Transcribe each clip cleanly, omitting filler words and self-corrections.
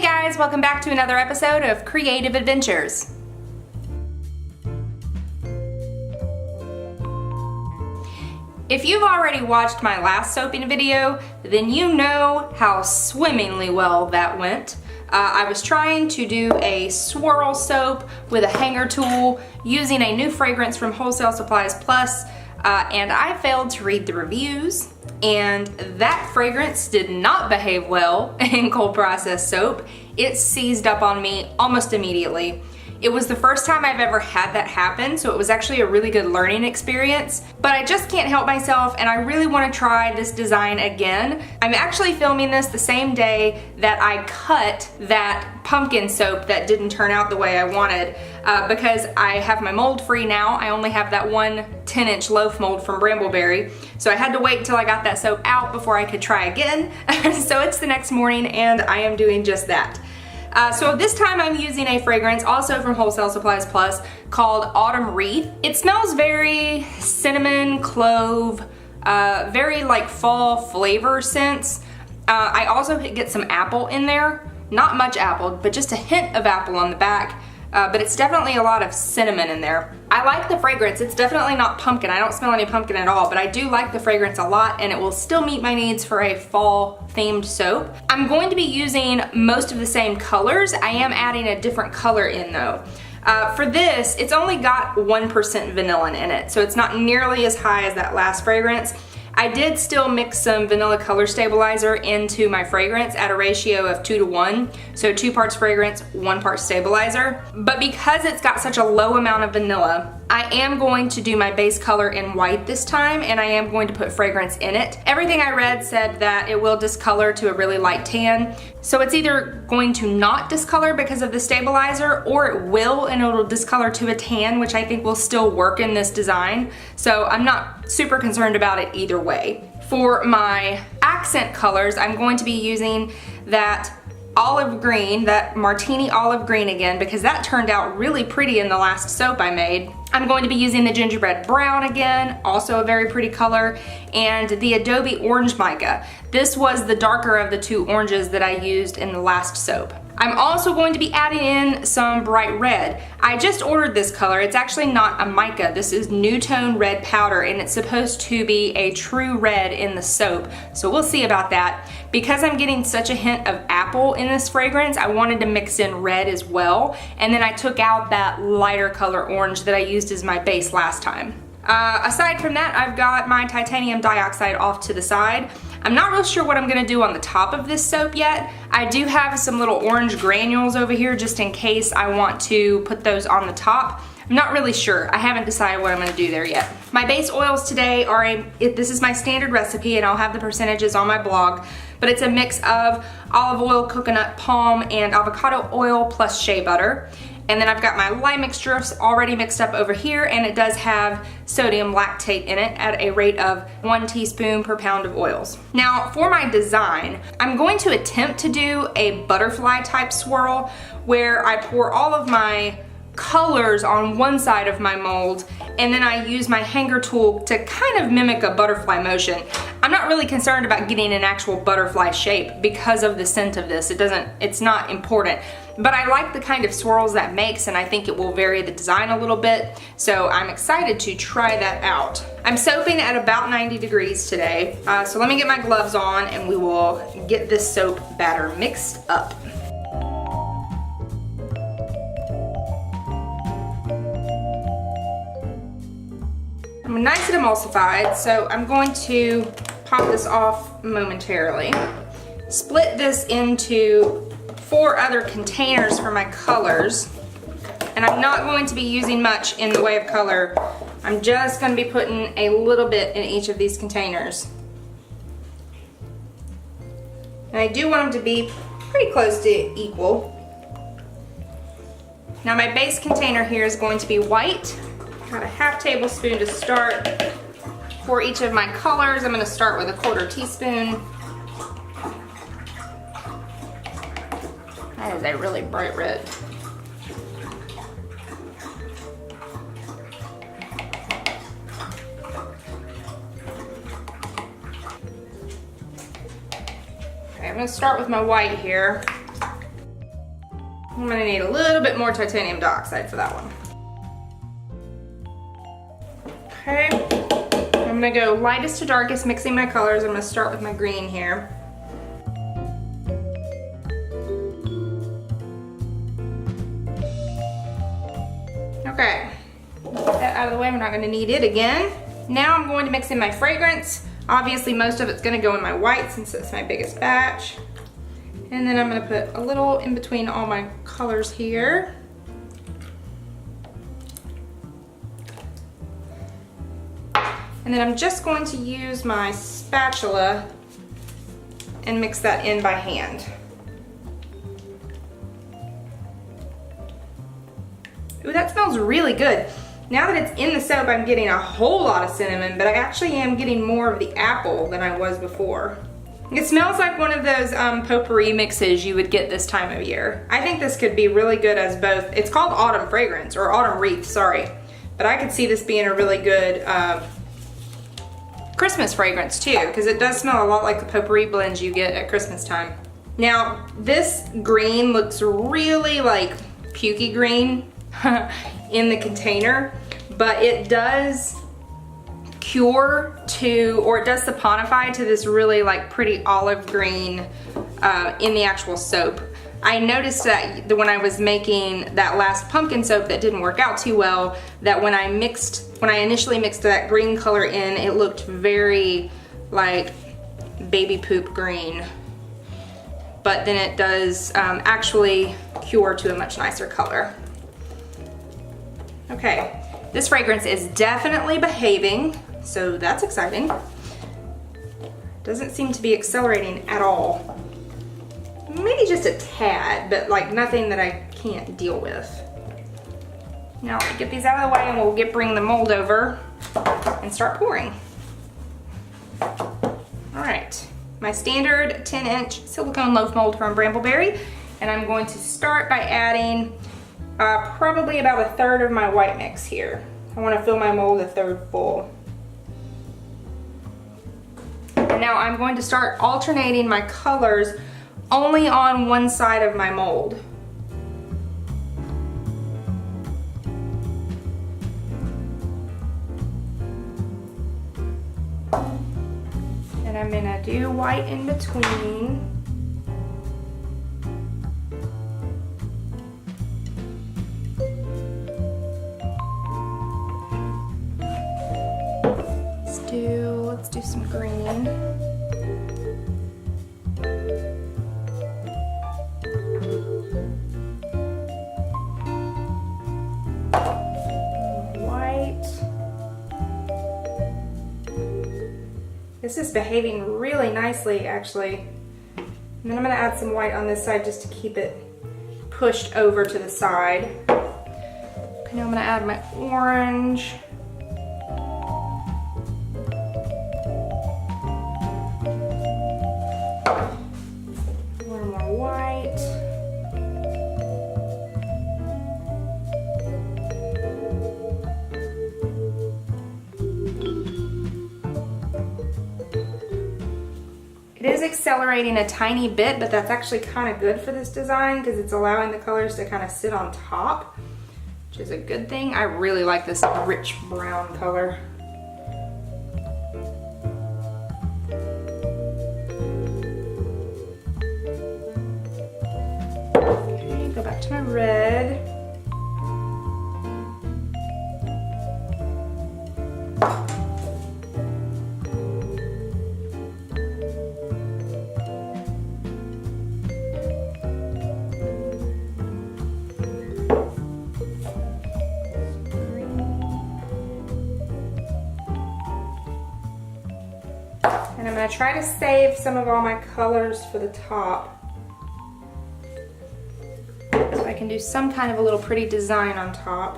guys, welcome back to another episode of Creative Adventures. If you've already watched my last soaping video, then you know how swimmingly well that went. I was trying to do a swirl soap with a hanger tool using a new fragrance from Wholesale Supplies Plus, and I failed to read the reviews, and that fragrance did not behave well in cold process soap. It seized up on me almost immediately. It was the first time I've ever had that happen, so it was actually a really good learning experience. But I just can't help myself, and I really want to try this design again. I'm actually filming this the same day that I cut that pumpkin soap that didn't turn out the way I wanted, because I have my mold free now. I only have that one 10-inch loaf mold from Brambleberry, so I had to wait until I got that soap out before I could try again. So it's the next morning, and I am doing just that. So this time I'm using a fragrance also from Wholesale Supplies Plus called Autumn Wreath. It smells very cinnamon, clove, very like fall flavor scents. I also get some apple in there. Not much apple, but just a hint of apple on the back. But it's definitely a lot of cinnamon in there. I like the fragrance. It's definitely not pumpkin. I don't smell any pumpkin at all, but I do like the fragrance a lot, and it will still meet my needs for a fall themed soap. I'm going to be using most of the same colors. I am adding a different color in though. For this, it's only got 1% vanilla in it, so it's not nearly as high as that last fragrance. I did still mix some vanilla color stabilizer into my fragrance at a ratio of 2 to 1. So 2 parts fragrance, 1 part stabilizer. But because it's got such a low amount of vanilla, I am going to do my base color in white this time, and I am going to put fragrance in it. Everything I read said that it will discolor to a really light tan. So it's either going to not discolor because of the stabilizer, or it will and it'll discolor to a tan, which I think will still work in this design. So I'm not super concerned about it either way. For my accent colors, I'm going to be using that olive green, that martini olive green again, because that turned out really pretty in the last soap I made. I'm going to be using the gingerbread brown again, also a very pretty color, and the Adobe orange mica. This was the darker of the 2 oranges that I used in the last soap. I'm also going to be adding in some bright red. I just ordered this color. It's actually not a mica. This is Nutone red powder, and it's supposed to be a true red in the soap. So we'll see about that. Because I'm getting such a hint of apple in this fragrance, I wanted to mix in red as well. And then I took out that lighter color orange that I used as my base last time. Aside from that, I've got my titanium dioxide off to the side. I'm not real sure what I'm gonna do on the top of this soap yet. I do have some little orange granules over here just in case I want to put those on the top. I'm not really sure. I haven't decided what I'm gonna do there yet. My base oils today are this is my standard recipe, and I'll have the percentages on my blog, but it's a mix of olive oil, coconut, palm, and avocado oil plus shea butter. And then I've got my lye mixture already mixed up over here, and it does have sodium lactate in it at a rate of 1 teaspoon per pound of oils. Now for my design, I'm going to attempt to do a butterfly type swirl where I pour all of my colors on one side of my mold, and then I use my hanger tool to kind of mimic a butterfly motion. I'm not really concerned about getting an actual butterfly shape because of the scent of this. It's not important. But I like the kind of swirls that makes, and I think it will vary the design a little bit. So I'm excited to try that out. I'm soaping at about 90 degrees today. So let me get my gloves on and we will get this soap batter mixed up. I'm nice and emulsified, so I'm going to pop this off momentarily. Split this into 4 other containers for my colors, and I'm not going to be using much in the way of color. I'm just going to be putting a little bit in each of these containers. And I do want them to be pretty close to equal. Now my base container here is going to be white. Got a ½ tablespoon to start. For each of my colors, I'm going to start with a 1/4 teaspoon. That is a really bright red. Okay, I'm going to start with my white here. I'm gonna need a little bit more titanium dioxide for that one. Okay, I'm gonna go lightest to darkest, mixing my colors. I'm gonna start with my green here. Okay, get that out of the way, I'm not gonna need it again. Now I'm going to mix in my fragrance. Obviously most of it's gonna go in my white since it's my biggest batch. And then I'm gonna put a little in between all my colors here. And then I'm just going to use my spatula and mix that in by hand. Ooh, that smells really good. Now that it's in the soap, I'm getting a whole lot of cinnamon, but I actually am getting more of the apple than I was before. It smells like one of those potpourri mixes you would get this time of year. I think this could be really good as both. It's called Autumn Fragrance, or Autumn Wreath, sorry. But I could see this being a really good Christmas fragrance too, because it does smell a lot like the potpourri blends you get at Christmas time. Now, this green looks really like pukey green in the container, but it does cure to, or it does saponify to this really like pretty olive green in the actual soap. I noticed that when I was making that last pumpkin soap that didn't work out too well, that when I initially mixed that green color in, it looked very like baby poop green. But then it does actually cure to a much nicer color. Okay, this fragrance is definitely behaving, so that's exciting. Doesn't seem to be accelerating at all. Maybe just a tad, but like nothing that I can't deal with. Now let me get these out of the way and we'll bring the mold over and start pouring. All right, my standard 10-inch silicone loaf mold from Brambleberry, and I'm going to start by adding probably about a third of my white mix here. I want to fill my mold a third full. And now I'm going to start alternating my colors only on one side of my mold. And I'm gonna do white in between. Let's do some green. This is behaving really nicely, actually. And then I'm gonna add some white on this side just to keep it pushed over to the side. Okay, now I'm gonna add my orange. A little more white. It is accelerating a tiny bit, but that's actually kind of good for this design because it's allowing the colors to kind of sit on top, which is a good thing. I really like this rich brown color. Okay, go back to my red. And I'm going to try to save some of all my colors for the top, so I can do some kind of a little pretty design on top.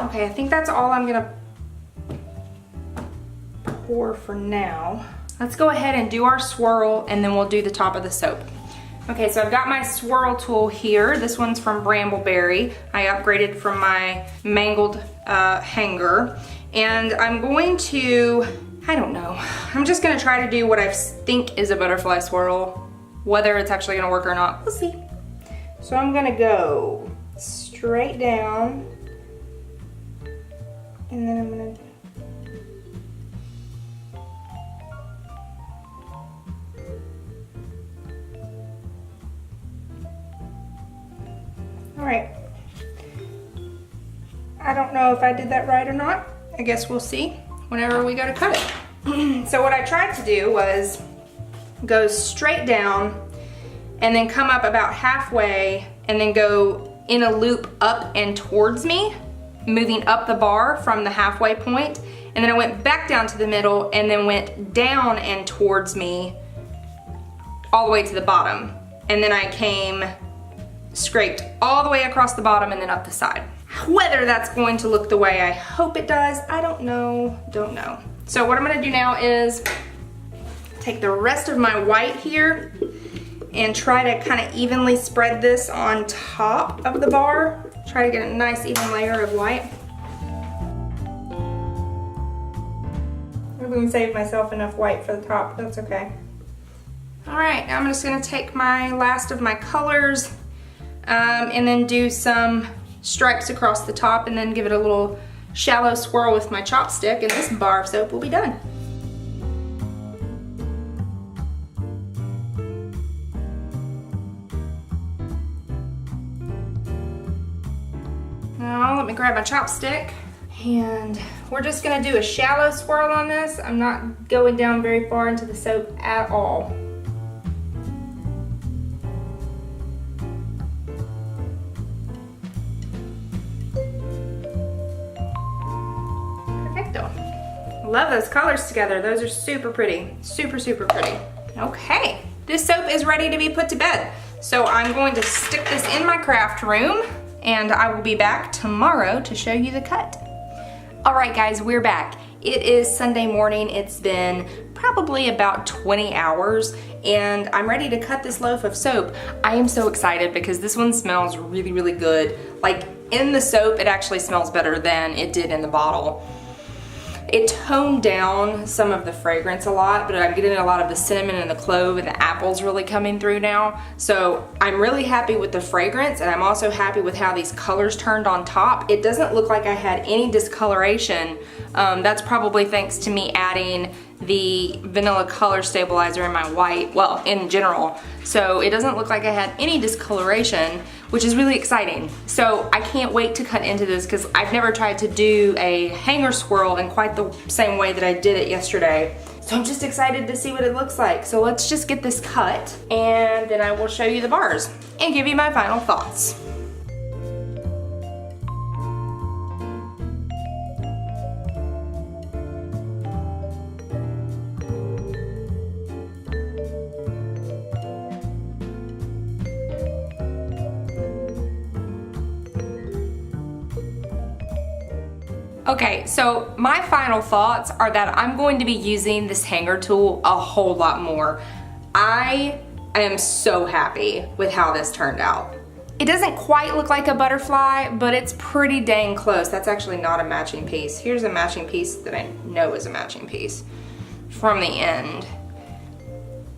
Okay, I think that's all I'm gonna pour for now. let's go ahead and do our swirl and then we'll do the top of the soap. Okay, so I've got my swirl tool here. This one's from Brambleberry. I upgraded from my mangled hanger. And I'm going to, I don't know, I'm just gonna try to do what I think is a butterfly swirl. Whether it's actually gonna work or not, we'll see. So I'm gonna go straight down, and then I'm gonna all right. I don't know if I did that right or not. I guess we'll see whenever we go to cut it. So what I tried to do was go straight down and then come up about halfway and then go in a loop up and towards me, moving up the bar from the halfway point. And then I went back down to the middle and then went down and towards me all the way to the bottom. And then I scraped all the way across the bottom and then up the side. Whether that's going to look the way I hope it does, I don't know. So what I'm gonna do now is take the rest of my white here and try to kind of evenly spread this on top of the bar. Try to get a nice even layer of white. I'm gonna save myself enough white for the top, that's okay. All right, now I'm just gonna take my last of my colors and then do some stripes across the top and then give it a little shallow swirl with my chopstick, and this bar of soap will be done. Now let me grab my chopstick, and we're just gonna do a shallow swirl on this. I'm not going down very far into the soap at all. Love those colors together. Those are super pretty. Super, super pretty. Okay, this soap is ready to be put to bed. So I'm going to stick this in my craft room and I will be back tomorrow to show you the cut. All right guys, we're back. It is Sunday morning. It's been probably about 20 hours and I'm ready to cut this loaf of soap. I am so excited because this one smells really, really good. Like in the soap, it actually smells better than it did in the bottle. It toned down some of the fragrance a lot, but I'm getting a lot of the cinnamon and the clove and the apples really coming through now. So I'm really happy with the fragrance, and I'm also happy with how these colors turned on top. It doesn't look like I had any discoloration. That's probably thanks to me adding the vanilla color stabilizer in my white, well, in general. So it doesn't look like I had any discoloration, which is really exciting. So I can't wait to cut into this because I've never tried to do a hanger swirl in quite the same way that I did it yesterday. So I'm just excited to see what it looks like. So let's just get this cut and then I will show you the bars and give you my final thoughts. Okay, so my final thoughts are that I'm going to be using this hanger tool a whole lot more. I am so happy with how this turned out. It doesn't quite look like a butterfly, but it's pretty dang close. That's actually not a matching piece. Here's a matching piece that I know is a matching piece from the end.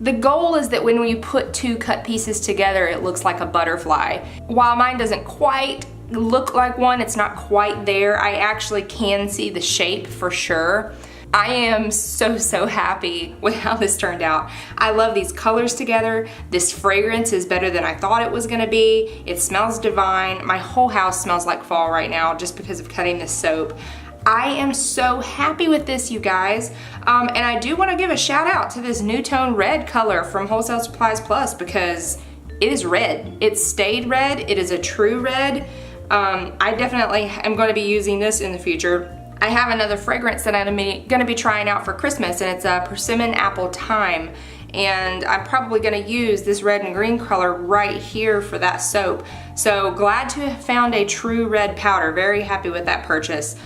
The goal is that when we put two cut pieces together, it looks like a butterfly. While mine doesn't quite look like one, it's not quite there. I actually can see the shape for sure. I am so happy with how this turned out. I love these colors together. This fragrance is better than I thought it was gonna be. It smells divine. My whole house smells like fall right now just because of cutting this soap. I am so happy with this, you guys. And I do want to give a shout out to this new tone red color from Wholesale Supplies Plus because it is red. It stayed red. It is a true red. I definitely am going to be using this in the future. I have another fragrance that I'm going to be trying out for Christmas, and it's a Persimmon Apple Thyme. And I'm probably going to use this red and green color right here for that soap. So glad to have found a true red powder. Very happy with that purchase.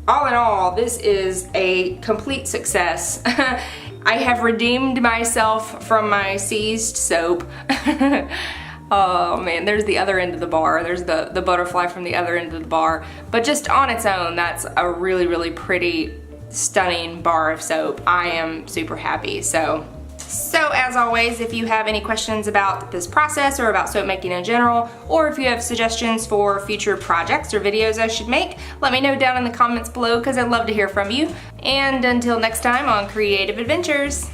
All in all, this is a complete success. I have redeemed myself from my seized soap. Oh man, there's the other end of the bar. There's the butterfly from the other end of the bar. But just on its own, that's a really, really pretty, stunning bar of soap. I am super happy. So as always, if you have any questions about this process or about soap making in general, or if you have suggestions for future projects or videos I should make, let me know down in the comments below because I'd love to hear from you. And until next time on Creative Adventures.